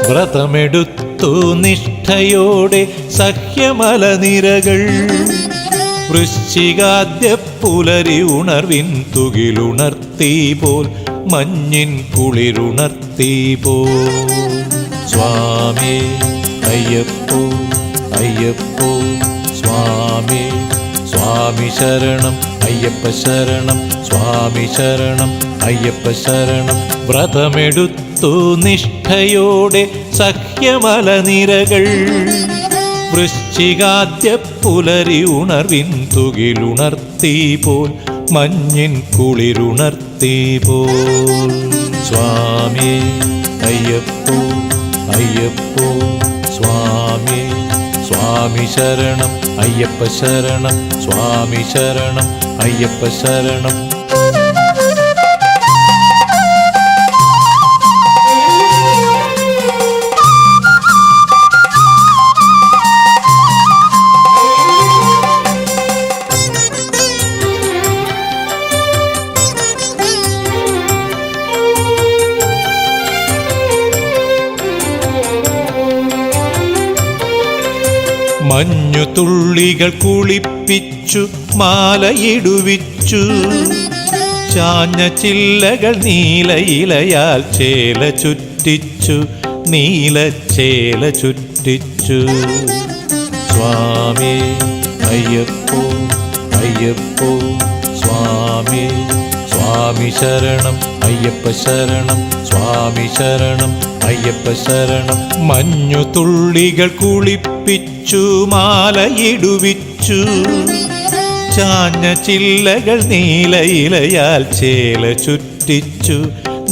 വ്രതമെടുത്തു നിഷ്ഠയോടെ സഹ്യമലനിരകൾ വൃശ്ചികാദ്യ പുലരി ഉണർവിൻ തുകിലുണർത്തി പോൽ മഞ്ഞിൻ കുളിരുണർത്തി പോൽ സ്വാമി അയ്യപ്പോ അയ്യപ്പോ സ്വാമി സ്വാമി ശരണം അയ്യപ്പ ശരണം സ്വാമി ശരണം അയ്യപ്പ ശരണം വ്രതമെടുത്തു നിഷ്ഠയോടെ സഹ്യമലനിരകൾ വൃശ്ചികാദ്യ പുലരി ഉണർവിൻ തുകിലുണർത്തി പോൽ മഞ്ഞിൻ കുളിരുണർത്തി പോൽ സ്വാമി അയ്യപ്പോ അയ്യപ്പോ സ്വാമി സ്വാമി ശരണം അയ്യപ്പ ശരണം സ്വാമി ശരണം അയ്യപ്പ ശരണം മഞ്ഞുതുള്ളികൾ കുളിപ്പിച്ചു മാലയിടുവിച്ചു ചാഞ്ഞ ചില്ലകൾ നീലയിലയാൽ ചേല ചുറ്റിച്ചു നീലച്ചേല ചുറ്റിച്ചു സ്വാമി അയ്യപ്പോ അയ്യപ്പോ സ്വാമി സ്വാമി ശരണം അയ്യപ്പ ശരണം സ്വാമി ശരണം അയ്യപ്പ ശരണം മഞ്ഞുതുള്ളികൾ കുളിപ്പിച്ചു മാലയിടുവിച്ചു ചാഞ്ഞ ചില്ലകൾ നീലയിലയാൽ ചേല ചുറ്റിച്ചു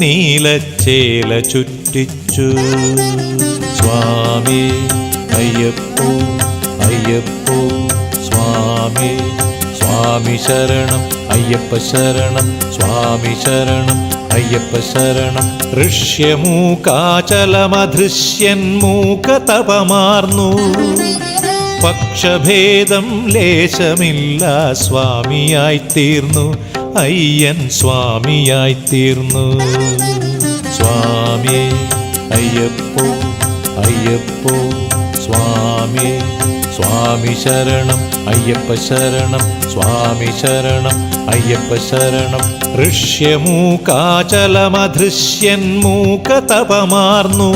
നീലച്ചേല ചുറ്റിച്ചു സ്വാമി അയ്യപ്പോ അയ്യപ്പോ സ്വാമി സ്വാമി ശരണം അയ്യപ്പ ശരണം സ്വാമി ശരണം അയ്യപ്പ ശരണം ഋഷ്യമൂകാചലമധൃശ്യന്മൂകതപമാർന്നു പക്ഷഭേദം ലേശമില്ല സ്വാമിയായി തീർന്നു അയ്യൻ സ്വാമിയായി തീർന്നു സ്വാമി അയ്യപ്പോ അയ്യപ്പോ സ്വാമി സ്വാമി ശരണം അയ്യപ്പ ശരണം സ്വാമി ശരണം അയ്യപ്പ ശരണം ഋഷ്യമൂകാചലമധൃശ്യന്മൂകതപമാർന്നു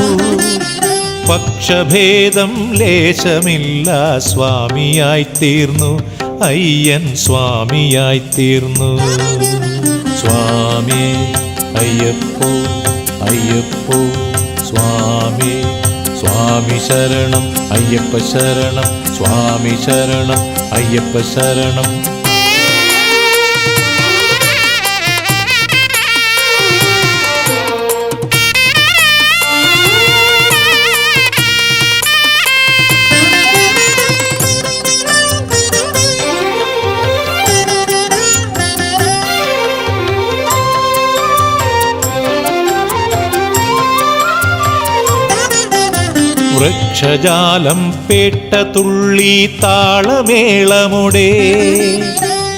പക്ഷഭേദം ലേശമില്ല സ്വാമിയായി തീർന്നു അയ്യൻ സ്വാമിയായി തീർന്നു സ്വാമി അയ്യപ്പോ അയ്യപ്പോ സ്വാമി സ്വാമി ശരണം അയ്യപ്പ ശരണം സ്വാമി ശരണം അയ്യപ്പ ശരണം വൃക്ഷജാലം പേട്ട തുള്ളി താളമേളമുടേ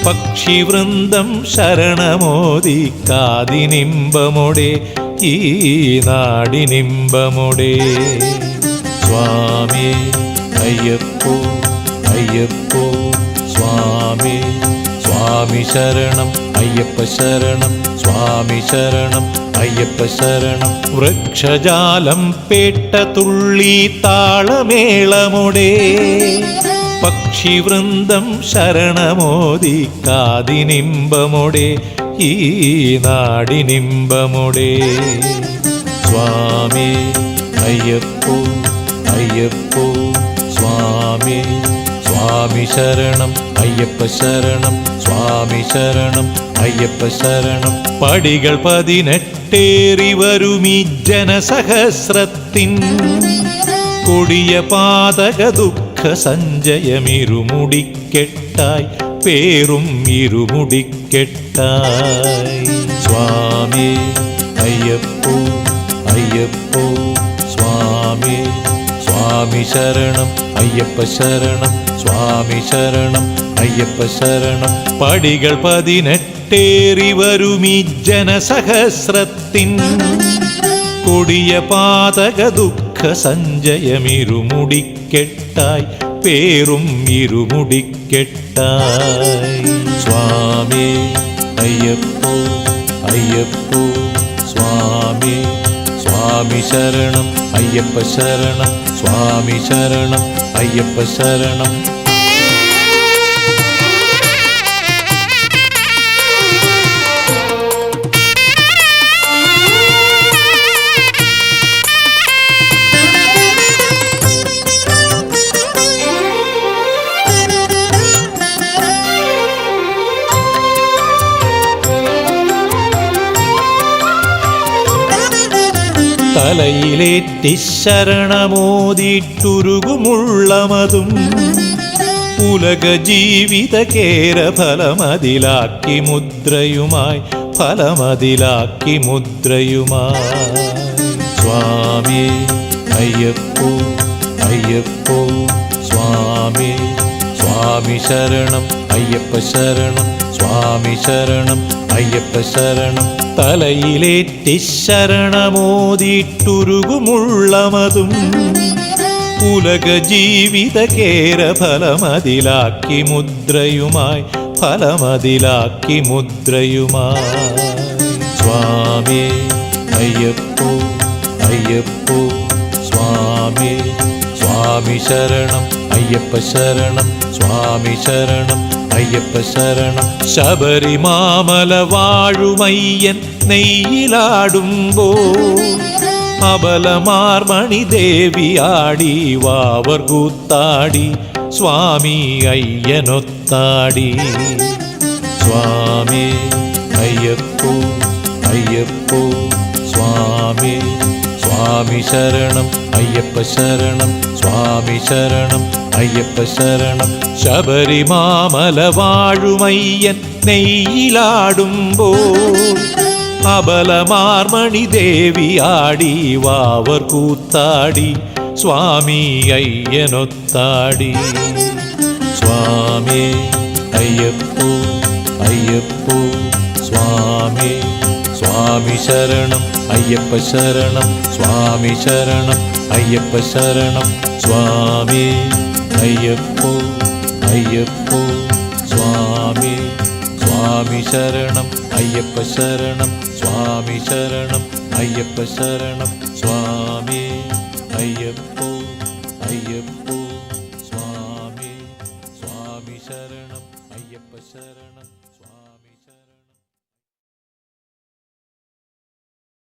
പക്ഷിവൃന്ദം ശരണമോദി കാതിനിമ്പമുടേ ഈ നാടിനിമ്പമുടേ സ്വാമി അയ്യപ്പോ അയ്യപ്പോ സ്വാമി സ്വാമി ശരണം അയ്യപ്പ ശരണം സ്വാമി ശരണം അയ്യപ്പ ശരണം വൃക്ഷജാലം പേട്ട തുള്ളി താളമേളമുടേ പക്ഷിവൃന്ദം ശരണമോദി കാതിനിമ്പമുടേ ഈ നാടിനിമ്പമുടേ സ്വാമി അയ്യപ്പോ അയ്യപ്പോ സ്വാമി സ്വാമി ശരണം അയ്യപ്പ ശരണം സ്വാമി ശരണം അയ്യപ്പ ശരണം പടികൾ 18 വരുമീ ജനസഹസ്രത്തിൻ കൊടിയ പാതക ദുഃഖ സഞ്ചയമിരുമുടിക്കെട്ടായി പേരും ഇരുമുടിക്കെട്ടായി സ്വാമി അയ്യപ്പോ അയ്യപ്പോ സ്വാമി സ്വാമി ശരണം അയ്യപ്പ ശരണം സ്വാമി ശരണം അയ്യപ്പ ശരണം പടികൾ 18 വരുമീ ജനസഹസ്രത്തിൻ കൊടിയ പാതക ദുഃഖ സുഖസഞ്ചയമിരുമുടിക്കെട്ടായി പേരും ഇരുമുടിക്കെട്ടായി. സ്വാമി അയ്യപ്പോ അയ്യപ്പോ സ്വാമി സ്വാമി ശരണം അയ്യപ്പ ശരണം സ്വാമി ശരണം അയ്യപ്പ ശരണം. തലയിലേറ്റി ശരണമോദിട്ടുരുകുമുള്ളമതും ഉലക ജീവിത കേര ഫലമതിലാക്കി മുദ്രയുമായി ഫലമതിലാക്കി മുദ്രയുമായി. സ്വാമി അയ്യപ്പോ അയ്യപ്പോ സ്വാമി സ്വാമി ശരണം അയ്യപ്പ ശരണം സ്വാമി ശരണം അയ്യപ്പ ശരണം. തലയിലേറ്റി ശരണമോദിട്ടുരുകുമുള്ളമതും ഉലക ജീവിത കേര ഫലമതിലാക്കി മുദ്രയുമായി ഫലമതിലാക്കി മുദ്രയുമായി. സ്വാമി അയ്യപ്പോ അയ്യപ്പോ സ്വാമി സ്വാമി ശരണം അയ്യപ്പ ശരണം സ്വാമി ശരണം അയ്യപ്പ ശരണം. ശബരിമാമല വാഴുമയ്യൻ നെയ്യിലാടുമ്പോൾ അബലമാർമണി ദേവിയാടി വാവർ കൂത്താടി സ്വാമി അയ്യനൊത്താടി. സ്വാമി അയ്യപ്പോ അയ്യപ്പോ സ്വാമി സ്വാമി ശരണം അയ്യപ്പ ശരണം സ്വാമി ശരണം അയ്യപ്പ ശരണം. ശബരിമാമല വാഴുമയ്യൻ നെയ്യിലാടുമ്പോൾ അബലമാർമണി ദേവിയാടി വാവർ കൂത്താടി സ്വാമി അയ്യനൊത്താടി. സ്വാമി അയ്യപ്പോ അയ്യപ്പോ സ്വാമി സ്വാമി ശരണം അയ്യപ്പ ശരണം സ്വാമി ശരണം അയ്യപ്പ ശരണം. സ്വാമി അയ്യപ്പോ അയ്യപ്പോ സ്വാമി സ്വാമി ശരണം അയ്യപ്പ ശരണം സ്വാമി ശരണം അയ്യപ്പ ശരണം. സ്വാമി അയ്യപ്പോ അയ്യപ്പോ സ്വാമി സ്വാമി ശരണം അയ്യപ്പ ശരണം.